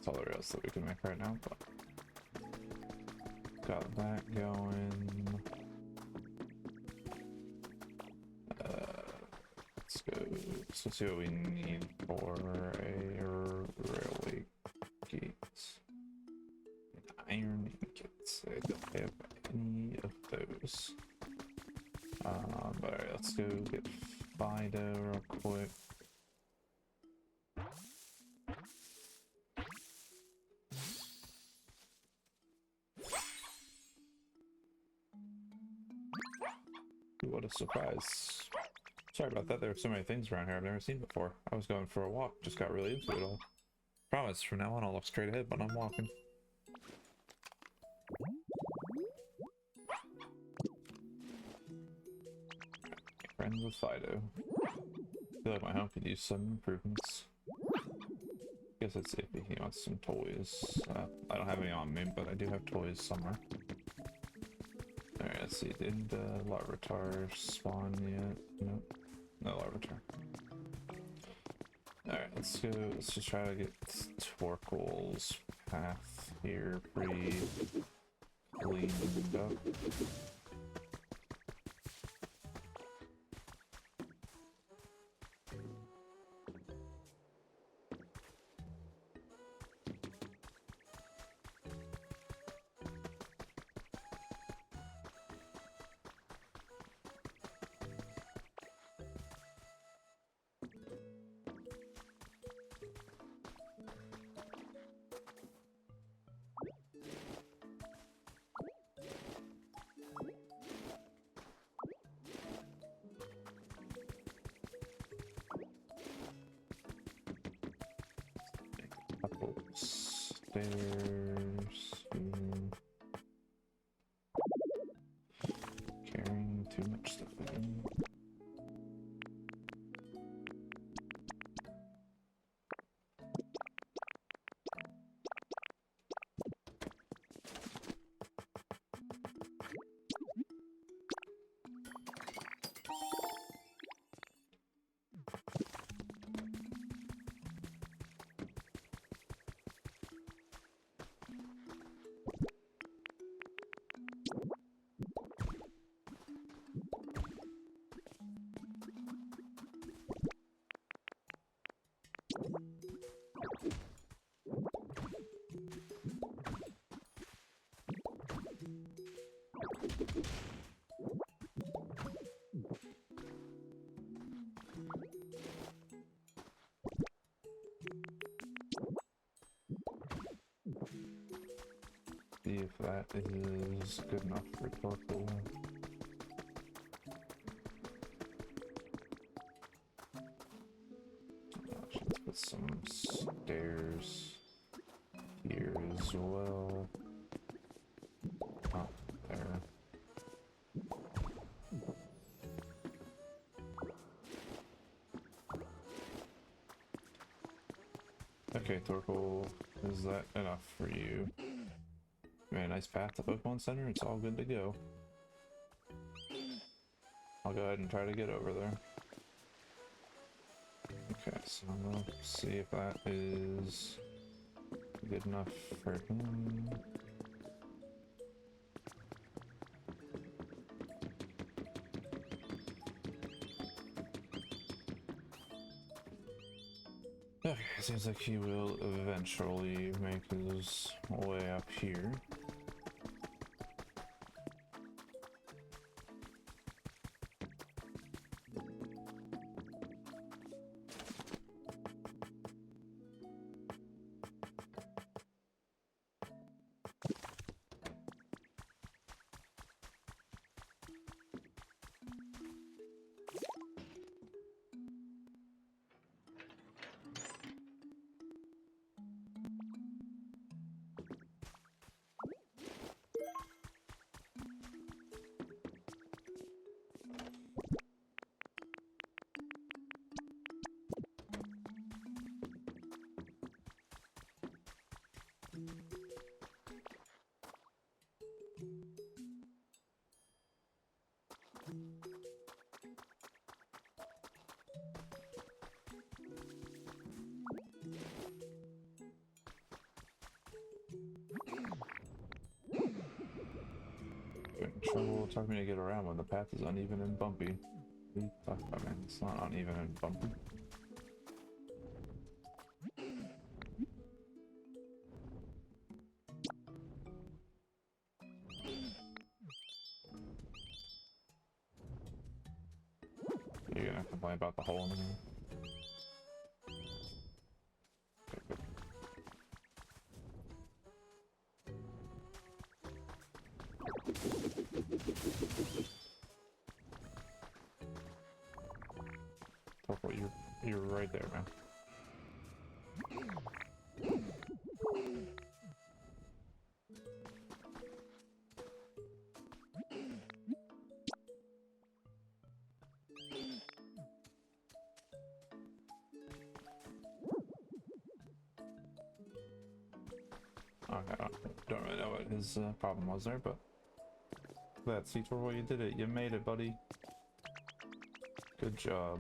All the rails that we can make right now, but got that going. Let's go see what we need for a railway gate. Iron ingots. I don't have any of those. But alright, let's go get Fido real quick. What a surprise. Sorry about that, there are so many things around here I've never seen before. I was going for a walk, just got really into it all. Promise, from now on I'll look straight ahead when I'm walking. Friends with Fido. I feel like my home could use some improvements. Guess it's iffy. He wants some toys. I don't have any on me, but I do have toys somewhere. Alright, let's see. Did Larvitar spawn yet? Nope. No Larvitar. Alright, let's go. Let's just try to get Torkoal's path here pretty cleaned up. Couple stairs. Carrying too much stuff in. See if that is good enough for Torkoal. Let's put some stairs here as well. Oh, there. Okay, Torkoal, is that enough for you? Man, nice path to Pokemon Center. It's all good to go. I'll go ahead and try to get over there. Okay, so we'll see if that is good enough for him. Okay, seems like he will eventually make his way up here. Trouble talking me to get around when the path is uneven and bumpy. What are you talking about, man? It's not uneven and bumpy. You're gonna complain about the hole in the middle? Okay, good. Torkoal, you're right there, man. don't really know what his problem was there, but that's Seatorval, you did it. You made it, buddy. Good job.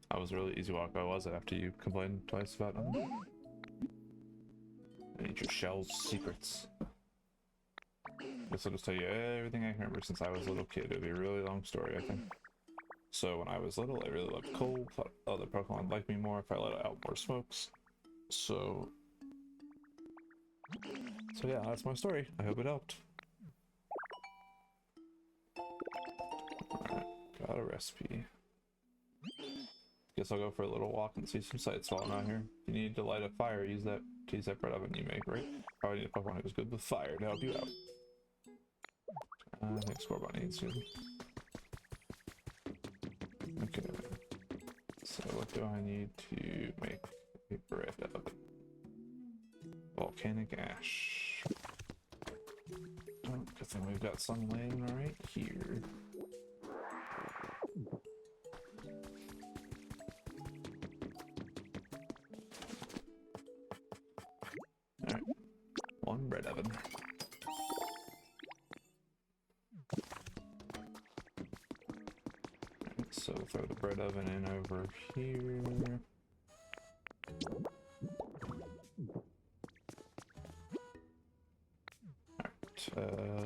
That was a really easy walk. Was it after you complained twice about nothing? I need your shell's secrets. Guess I'll just tell you everything I can remember since I was a little kid. It'll be a really long story, I think. So when I was little, I really loved coal. Thought other Pokemon would like me more if I let out more smokes. So yeah, that's my story. I hope it helped. Alright, got a recipe. Guess I'll go for a little walk and see some sights while I'm out here. If you need to light a fire, use that bread oven you make, right? Probably need a Pokemon who's good with fire to help you out. I think Scorbunny needs to. Okay. So what do I need to make a bread of? Volcanic ash. Oh, good thing we've got some laying right here. Alright. One bread oven. Alright, so throw the bread oven in over here.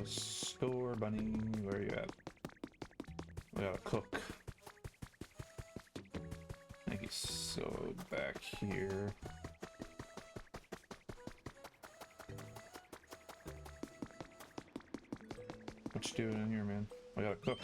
Scorbunny, where are you at? We gotta cook. I think he's so back here. What you doing in here, man? We gotta cook.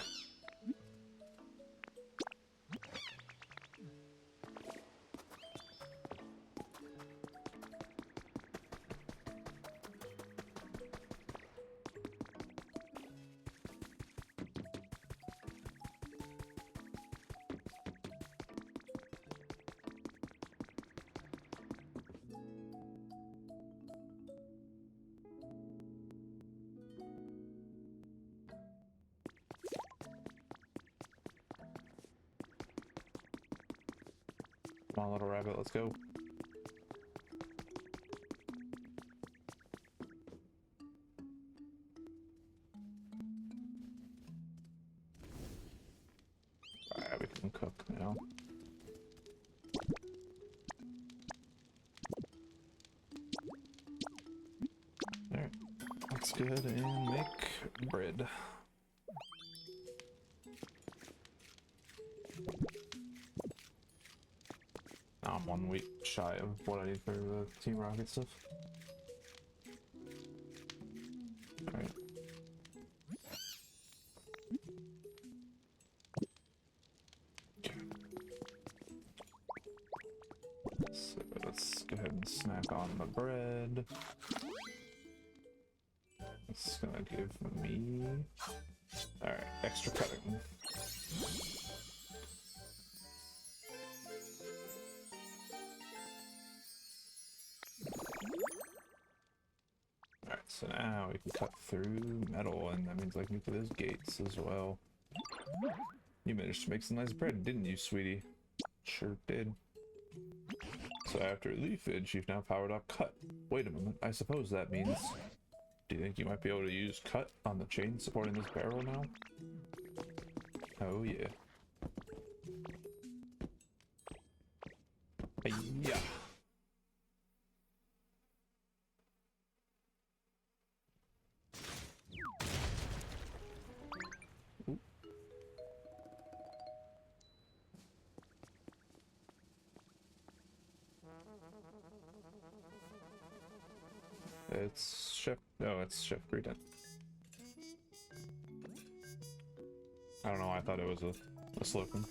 Come on, little rabbit, let's go. Alright, we can cook now. Alright, let's go ahead and make bread. I'm 1 week shy of what I need for the Team Rocket stuff. Alright. Okay. So let's go ahead and snack on the bread. It's gonna give me... Alright, extra cutting. So now we can cut through metal, and that means I can get to those gates as well. You managed to make some nice bread, didn't you, sweetie? Sure did. So after leafage, you've now powered up cut. Wait a moment, I suppose that means... Do you think you might be able to use cut on the chain supporting this barrel now? Oh yeah. Yeah. It's Chef. No, it's Chef Breeden. I don't know. I thought it was a Slocum.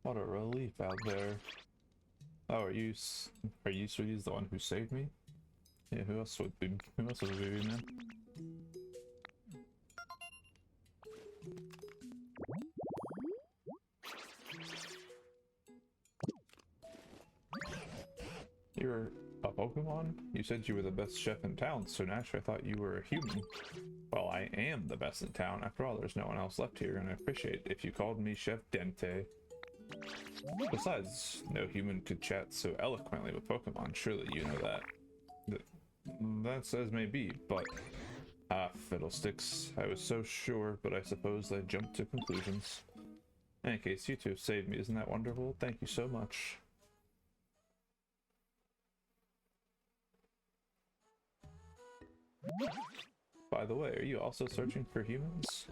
What a relief out there. Oh, are you Sweetie's the one who saved me? Yeah. Who else would be? Who else would be, man? A Pokemon? You said you were the best chef in town, so naturally I thought you were a human. Well, I am the best in town. After all, there's no one else left here, and I appreciate it if you called me Chef Dente. Besides, no human could chat so eloquently with Pokemon. Surely you know that. That's as may be, but... Ah, fiddlesticks. I was so sure, but I suppose I jumped to conclusions. In any case, you two have saved me. Isn't that wonderful? Thank you so much. By the way, are you also searching for humans?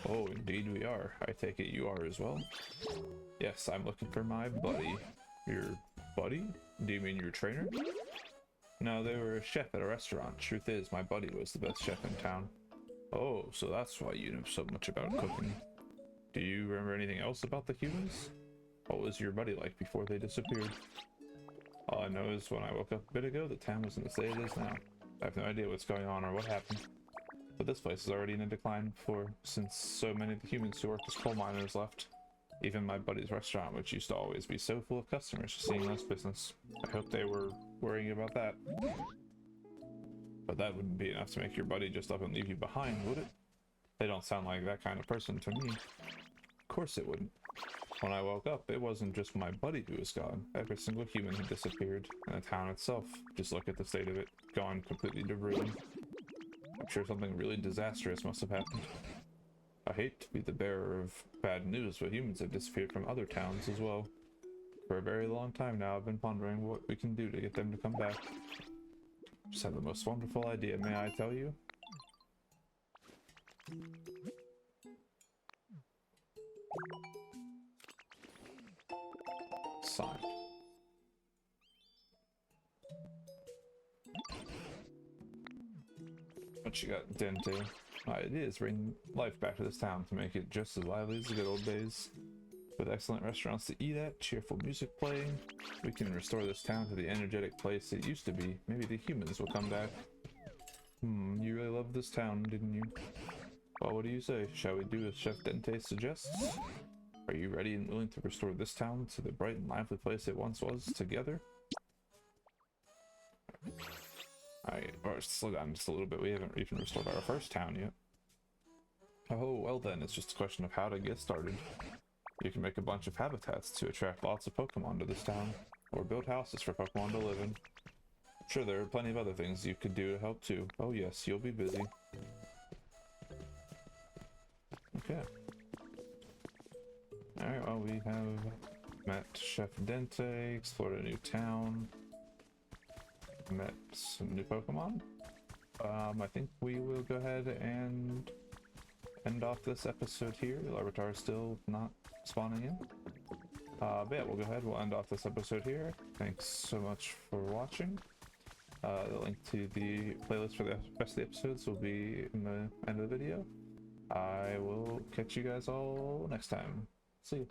Oh, indeed we are. I take it you are as well? Yes, I'm looking for my buddy. Your buddy? Do you mean your trainer? No, they were a chef at a restaurant. Truth is, my buddy was the best chef in town. Oh, so that's why you know so much about cooking. Do you remember anything else about the humans? What was your buddy like before they disappeared? All I know is when I woke up a bit ago, the town was in the state it is now. I have no idea what's going on or what happened. But this place is already in a decline since so many of the humans who worked as coal miners left. Even my buddy's restaurant, which used to always be so full of customers, is seeing less business. I hope they were worrying about that. But that wouldn't be enough to make your buddy just up and leave you behind, would it? They don't sound like that kind of person to me. Of course it wouldn't. When I woke up, it wasn't just my buddy who was gone. Every single human had disappeared, and the town itself, just look at the state of it, gone completely to ruin. I'm sure something really disastrous must have happened. I hate to be the bearer of bad news, but humans have disappeared from other towns as well. For a very long time now, I've been pondering what we can do to get them to come back. Just had the most wonderful idea, may I tell you? Signed. What you got, Dente? My idea is bring life back to this town to make it just as lively as the good old days. With excellent restaurants to eat at, cheerful music playing, we can restore this town to the energetic place it used to be. Maybe the humans will come back. You really loved this town, didn't you? Well, what do you say? Shall we do as Chef Dente suggests? Are you ready and willing to restore this town to the bright and lively place it once was, together? Alright, or slow down just a little bit. We haven't even restored our first town yet. Oh, well then, it's just a question of how to get started. You can make a bunch of habitats to attract lots of Pokemon to this town, or build houses for Pokemon to live in. Sure, there are plenty of other things you could do to help too. Oh yes, you'll be busy. Okay. Alright, well, we have met Chef Dente, explored a new town, met some new Pokemon. I think we will go ahead and end off this episode here. The Larvitar is still not spawning in. But yeah, we'll go ahead, we'll end off this episode here. Thanks so much for watching. The link to the playlist for the rest of the episodes will be in the end of the video. I will catch you guys all next time. See you.